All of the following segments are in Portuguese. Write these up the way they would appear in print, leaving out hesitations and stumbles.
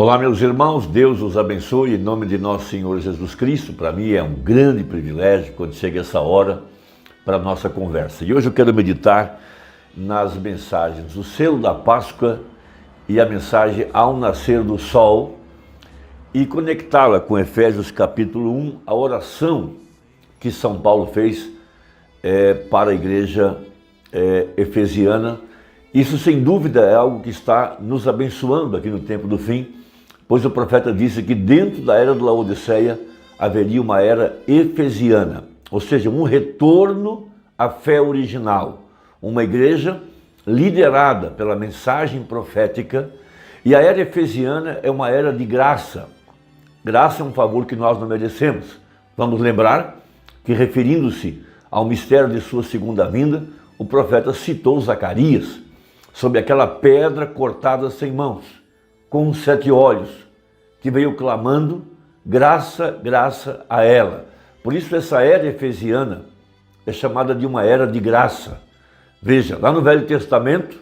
Olá, meus irmãos, Deus os abençoe em nome de nosso Senhor Jesus Cristo. Para mim é um grande privilégio quando chega essa hora para a nossa conversa. E hoje eu quero meditar nas mensagens o selo da Páscoa e a mensagem ao nascer do sol e conectá-la com Efésios capítulo 1, a oração que São Paulo fez para a igreja efesiana. Isso sem dúvida é algo que está nos abençoando aqui no tempo do fim, pois o profeta disse que dentro da era de Laodiceia haveria uma era efesiana, ou seja, um retorno à fé original, uma igreja liderada pela mensagem profética. E a era efesiana é uma era de graça. Graça é um favor que nós não merecemos. Vamos lembrar que, referindo-se ao mistério de sua segunda vinda, o profeta citou Zacarias sobre aquela pedra cortada sem mãos, com 7 olhos, que veio clamando graça, graça a ela. Por isso essa era efesiana é chamada de uma era de graça. Veja, lá no Velho Testamento,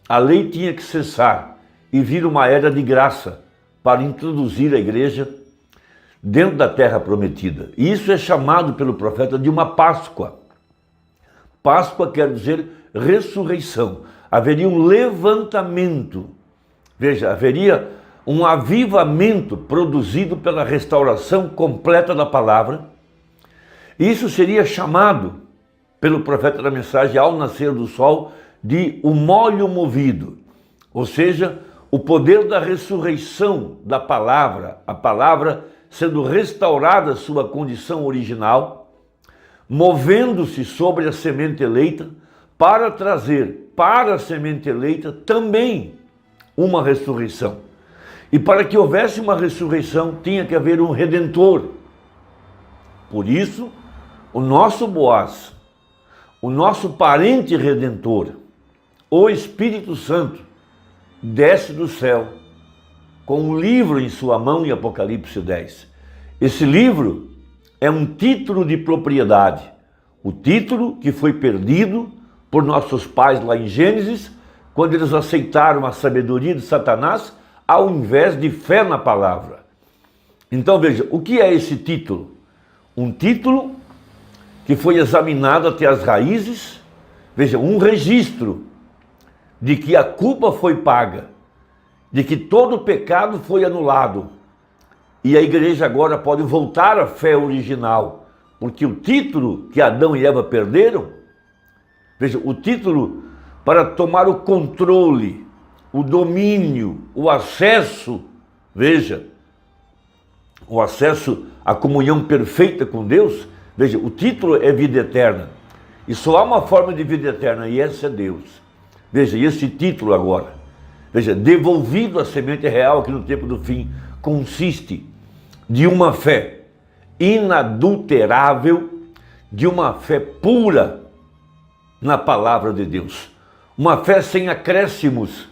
a lei tinha que cessar e vir uma era de graça para introduzir a igreja dentro da terra prometida. E isso é chamado pelo profeta de uma Páscoa. Páscoa quer dizer ressurreição. Haveria um levantamento. Veja, haveria um avivamento produzido pela restauração completa da palavra. Isso seria chamado pelo profeta da mensagem ao nascer do sol de o molho movido. Ou seja, o poder da ressurreição da palavra, a palavra sendo restaurada à sua condição original, movendo-se sobre a semente eleita para trazer para a semente eleita também uma ressurreição. E para que houvesse uma ressurreição, tinha que haver um redentor. Por isso, o nosso Boaz, o nosso parente redentor, o Espírito Santo, desce do céu com um livro em sua mão em Apocalipse 10. Esse livro é um título de propriedade, o título que foi perdido por nossos pais lá em Gênesis, quando eles aceitaram a sabedoria de Satanás, ao invés de fé na palavra. Então veja, o que é esse título? Um título que foi examinado até as raízes, veja, um registro de que a culpa foi paga, de que todo o pecado foi anulado, e a igreja agora pode voltar à fé original, porque o título que Adão e Eva perderam, veja, o título para tomar o controle, o domínio, o acesso, veja, o acesso à comunhão perfeita com Deus, veja, o título é vida eterna. E só há uma forma de vida eterna, e essa é Deus. Veja, e esse título agora, veja, devolvido à semente real aqui no tempo do fim, consiste de uma fé inadulterável, de uma fé pura na palavra de Deus. Uma fé sem acréscimos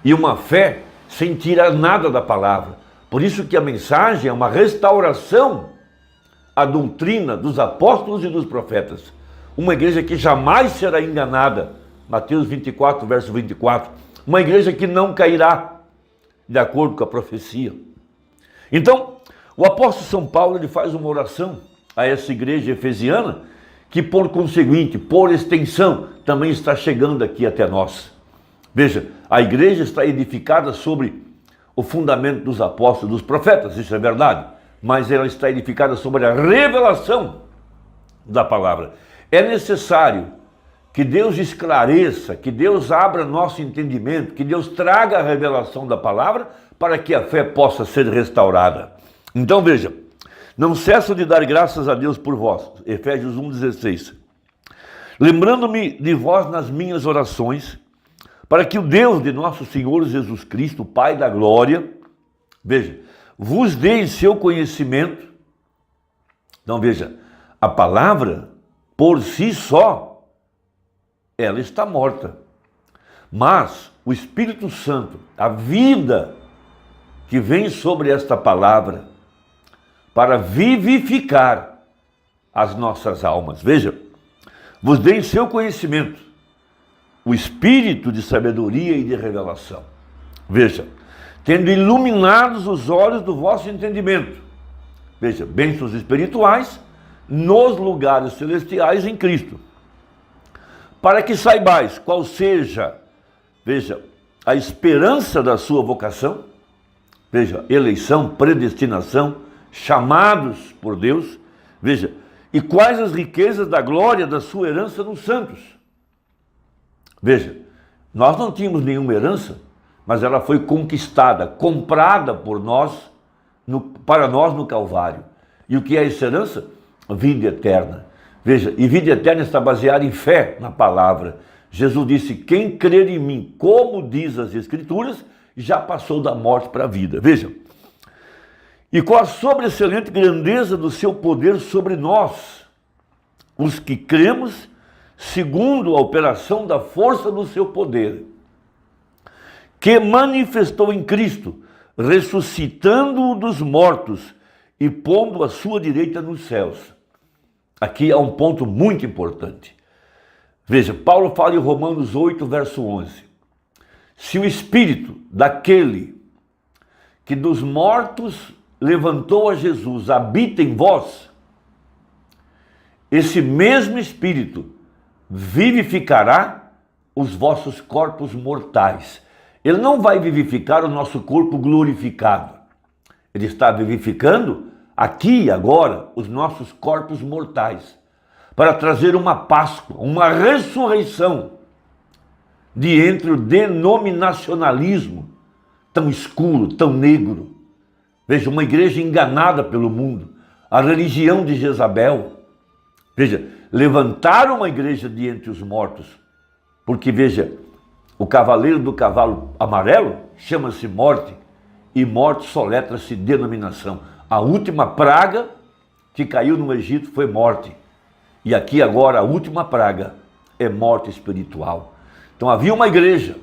e uma fé sem tirar nada da palavra. Por isso que a mensagem é uma restauração à doutrina dos apóstolos e dos profetas. Uma igreja que jamais será enganada. Mateus 24, verso 24. Uma igreja que não cairá, de acordo com a profecia. Então, o apóstolo São Paulo ele faz uma oração a essa igreja efesiana, que por conseguinte, por extensão, também está chegando aqui até nós. Veja, a igreja está edificada sobre o fundamento dos apóstolos, dos profetas, isso é verdade, mas ela está edificada sobre a revelação da palavra. É necessário que Deus esclareça, que Deus abra nosso entendimento, que Deus traga a revelação da palavra para que a fé possa ser restaurada. Então veja, não cesso de dar graças a Deus por vós, Efésios 1,16, lembrando-me de vós nas minhas orações, para que o Deus de nosso Senhor Jesus Cristo, Pai da glória, veja, vos dê em seu conhecimento. Então veja, a palavra por si só, ela está morta. Mas o Espírito Santo, a vida que vem sobre esta palavra, para vivificar as nossas almas. Veja, vos dê em seu conhecimento o espírito de sabedoria e de revelação. Veja, tendo iluminados os olhos do vosso entendimento. Veja, bênçãos espirituais nos lugares celestiais em Cristo. Para que saibais qual seja, veja, a esperança da sua vocação, veja, eleição, predestinação, chamados por Deus, veja, e quais as riquezas da glória da sua herança nos santos. Veja, nós não tínhamos nenhuma herança, mas ela foi conquistada, comprada por nós, para nós no Calvário. E o que é essa herança? Vida eterna. Veja, e vida eterna está baseada em fé na palavra. Jesus disse, quem crer em mim, como diz as Escrituras, já passou da morte para a vida. Veja, e com a sobreexcelente grandeza do seu poder sobre nós, os que cremos, segundo a operação da força do seu poder, que manifestou em Cristo, ressuscitando-o dos mortos e pondo a sua direita nos céus. Aqui há um ponto muito importante. Veja, Paulo fala em Romanos 8, verso 11. Se o Espírito daquele que dos mortos levantou a Jesus habita em vós, esse mesmo Espírito vivificará os vossos corpos mortais. Ele não vai vivificar o nosso corpo glorificado. Ele está vivificando aqui e agora os nossos corpos mortais, para trazer uma Páscoa, uma ressurreição de entre o denominacionalismo tão escuro, tão negro. Veja, uma igreja enganada pelo mundo, a religião de Jezabel. Veja, levantaram uma igreja de entre os mortos, porque veja, o cavaleiro do cavalo amarelo chama-se morte, e morte soletra-se denominação. A última praga que caiu no Egito foi morte. E aqui agora a última praga é morte espiritual. Então havia uma igreja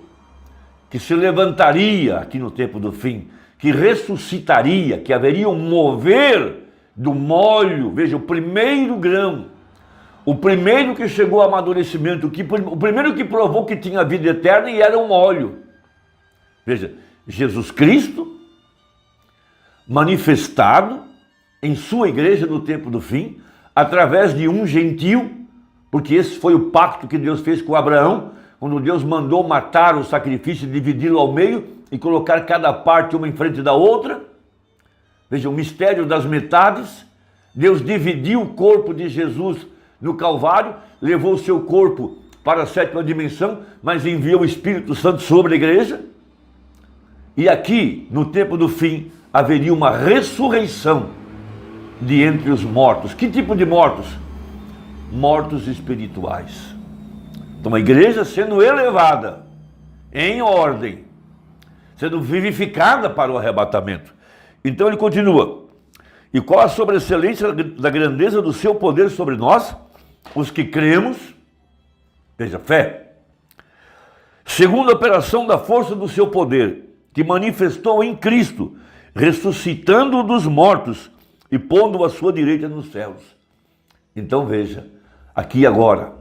que se levantaria aqui no tempo do fim, que ressuscitaria, que haveria um mover do molho, veja, o primeiro grão, o primeiro que chegou ao amadurecimento, o primeiro que provou que tinha vida eterna e era um óleo. Veja, Jesus Cristo manifestado em sua igreja no tempo do fim, através de um gentil, porque esse foi o pacto que Deus fez com Abraão, quando Deus mandou matar o sacrifício, dividi-lo ao meio e colocar cada parte uma em frente da outra. Veja, o mistério das metades. Deus dividiu o corpo de Jesus no Calvário, levou o seu corpo para a sétima dimensão, mas enviou o Espírito Santo sobre a igreja. E aqui, no tempo do fim, haveria uma ressurreição de entre os mortos. Que tipo de mortos? Mortos espirituais. Então a igreja sendo elevada em ordem, sendo vivificada para o arrebatamento. Então ele continua. E qual a sobreexcelência da grandeza do seu poder sobre nós, os que cremos, veja, fé, segundo a operação da força do seu poder, que manifestou em Cristo, ressuscitando-o dos mortos e pondo-o à sua direita nos céus. Então veja, aqui e agora,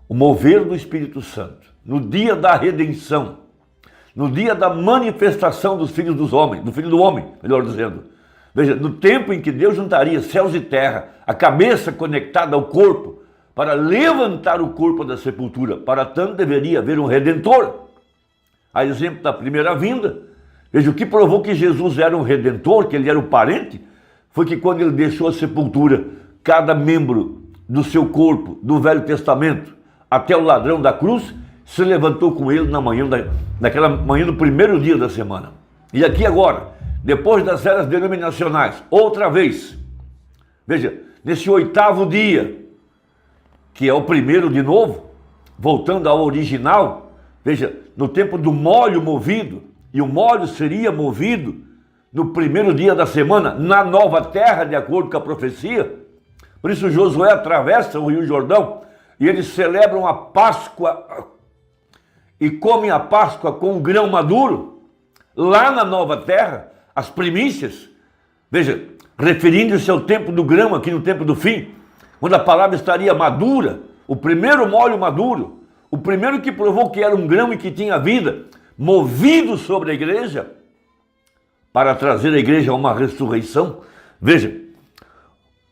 o mover do Espírito Santo, no dia da redenção, no dia da manifestação dos filhos dos homens, do Filho do Homem, melhor dizendo. Veja, no tempo em que Deus juntaria céus e terra, a cabeça conectada ao corpo, para levantar o corpo da sepultura. Para tanto deveria haver um Redentor. A exemplo da primeira vinda, veja, o que provou que Jesus era um Redentor, que ele era o parente, foi que quando ele deixou a sepultura, cada membro do seu corpo, do Velho Testamento, até o ladrão da cruz, se levantou com ele naquela manhã do primeiro dia da semana. E aqui agora, depois das eras denominacionais, outra vez, veja, nesse oitavo dia, que é o primeiro de novo, voltando ao original, veja, no tempo do molho movido, e o molho seria movido no primeiro dia da semana, na nova terra, de acordo com a profecia. Por isso Josué atravessa o Rio Jordão, e eles celebram a Páscoa, e comem a Páscoa com o grão maduro, lá na nova terra, as primícias, veja, referindo-se ao tempo do grão, aqui no tempo do fim, quando a palavra estaria madura, o primeiro molho maduro, o primeiro que provou que era um grão e que tinha vida, movido sobre a igreja, para trazer a igreja a uma ressurreição. Veja,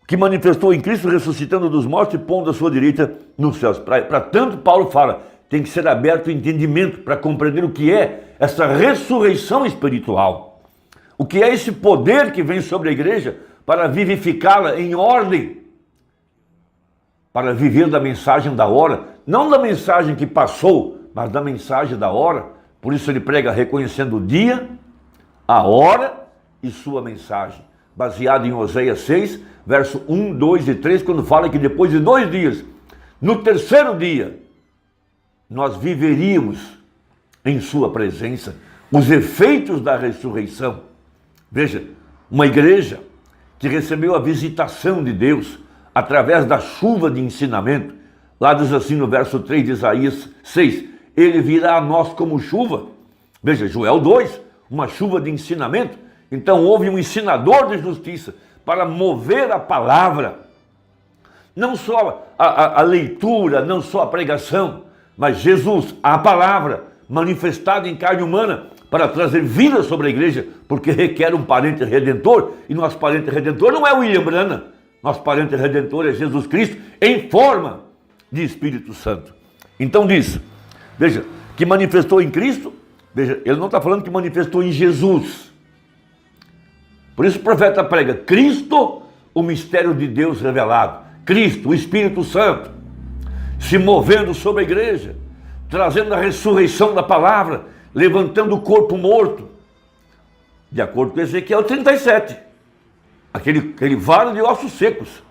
que manifestou em Cristo ressuscitando dos mortos e pondo a sua direita nos céus. Para tanto, Paulo fala, tem que ser aberto o entendimento para compreender o que é essa ressurreição espiritual. O que é esse poder que vem sobre a igreja para vivificá-la em ordem, para viver da mensagem da hora, não da mensagem que passou, mas da mensagem da hora. Por isso ele prega reconhecendo o dia, a hora e sua mensagem, baseado em Oséias 6, verso 1, 2 e 3, quando fala que depois de 2 dias, no terceiro dia, nós viveríamos em sua presença os efeitos da ressurreição. Veja, uma igreja que recebeu a visitação de Deus através da chuva de ensinamento, lá diz assim no verso 3 de Isaías 6, ele virá a nós como chuva. Veja, Joel 2, uma chuva de ensinamento. Então houve um ensinador de justiça para mover a palavra, não só a leitura, não só a pregação, mas Jesus, a palavra manifestada em carne humana para trazer vida sobre a igreja, porque requer um parente redentor, e nosso parente redentor não é William Branham, nosso parente redentor é Jesus Cristo em forma de Espírito Santo. Então diz, veja, que manifestou em Cristo, veja, ele não está falando que manifestou em Jesus. Por isso o profeta prega, Cristo, o mistério de Deus revelado. Cristo, o Espírito Santo, se movendo sobre a igreja, trazendo a ressurreição da palavra, levantando o corpo morto, de acordo com Ezequiel 37, aquele vale de ossos secos.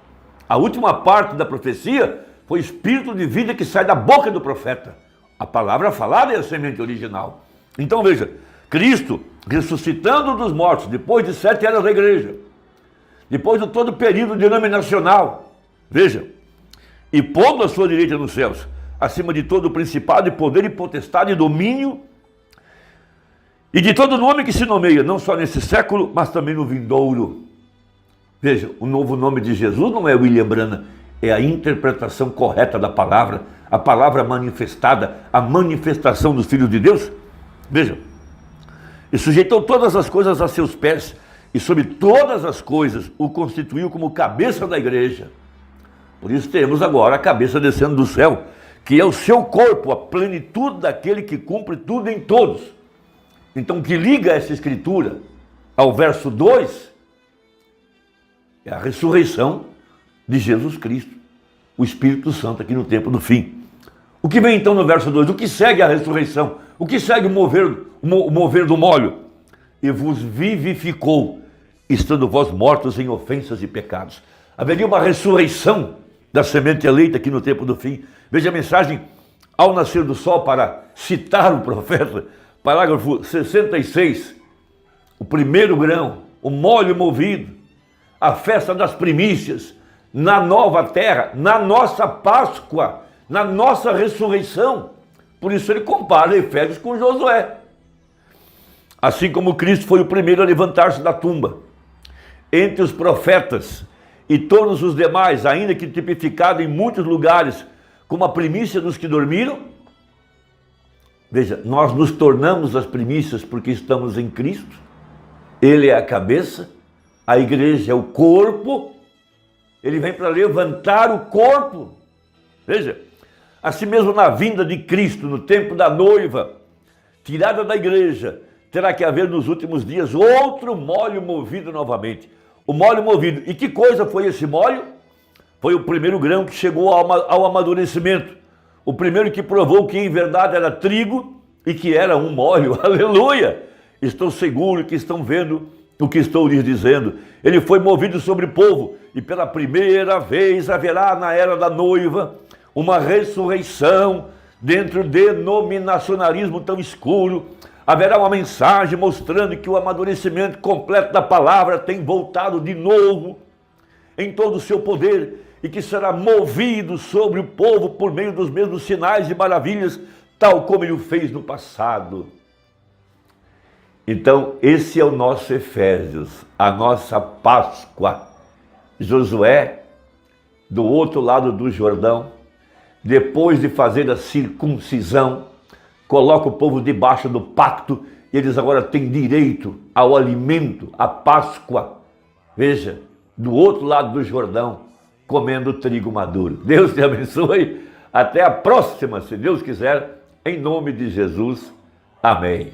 A última parte da profecia foi o espírito de vida que sai da boca do profeta. A palavra falada é a semente original. Então veja, Cristo ressuscitando dos mortos, depois de 7 eras da igreja, depois de todo o período denominacional, veja, e pondo a sua direita nos céus, acima de todo o principado e poder e potestade e domínio, e de todo nome que se nomeia, não só nesse século, mas também no vindouro. Veja, o novo nome de Jesus não é William Branham, é a interpretação correta da palavra, a palavra manifestada, a manifestação dos filhos de Deus. Veja, e sujeitou todas as coisas a seus pés, e sobre todas as coisas o constituiu como cabeça da igreja. Por isso temos agora a cabeça descendo do céu, que é o seu corpo, a plenitude daquele que cumpre tudo em todos. Então o que liga essa escritura ao verso 2 é a ressurreição de Jesus Cristo, o Espírito Santo aqui no tempo do fim. O que vem então no verso 2? O que segue a ressurreição? O que segue o mover do molho? E vos vivificou, estando vós mortos em ofensas e pecados. Haveria uma ressurreição da semente eleita aqui no tempo do fim. Veja a mensagem ao nascer do sol, para citar o profeta, parágrafo 66, o primeiro grão, o molho movido, a festa das primícias, na nova terra, na nossa Páscoa, na nossa ressurreição. Por isso ele compara Efésios com Josué. Assim como Cristo foi o primeiro a levantar-se da tumba, entre os profetas e todos os demais, ainda que tipificado em muitos lugares como a primícia dos que dormiram, veja, nós nos tornamos as primícias porque estamos em Cristo. Ele é a cabeça, a igreja é o corpo, ele vem para levantar o corpo. Veja, assim mesmo na vinda de Cristo, no tempo da noiva, tirada da igreja, terá que haver nos últimos dias outro molho movido novamente. O molho movido. E que coisa foi esse molho? Foi o primeiro grão que chegou ao amadurecimento. O primeiro que provou que em verdade era trigo e que era um molho. Aleluia! Estou seguro que estão vendo o que estou lhes dizendo. Ele foi movido sobre o povo e pela primeira vez haverá na era da noiva uma ressurreição dentro do denominacionalismo tão escuro. Haverá uma mensagem mostrando que o amadurecimento completo da palavra tem voltado de novo em todo o seu poder e que será movido sobre o povo por meio dos mesmos sinais e maravilhas, tal como ele o fez no passado. Então, esse é o nosso Efésios, a nossa Páscoa. Josué, do outro lado do Jordão, depois de fazer a circuncisão, coloca o povo debaixo do pacto eles agora têm direito ao alimento, à Páscoa. Veja, do outro lado do Jordão, comendo trigo maduro. Deus te abençoe. Até a próxima, se Deus quiser, em nome de Jesus. Amém.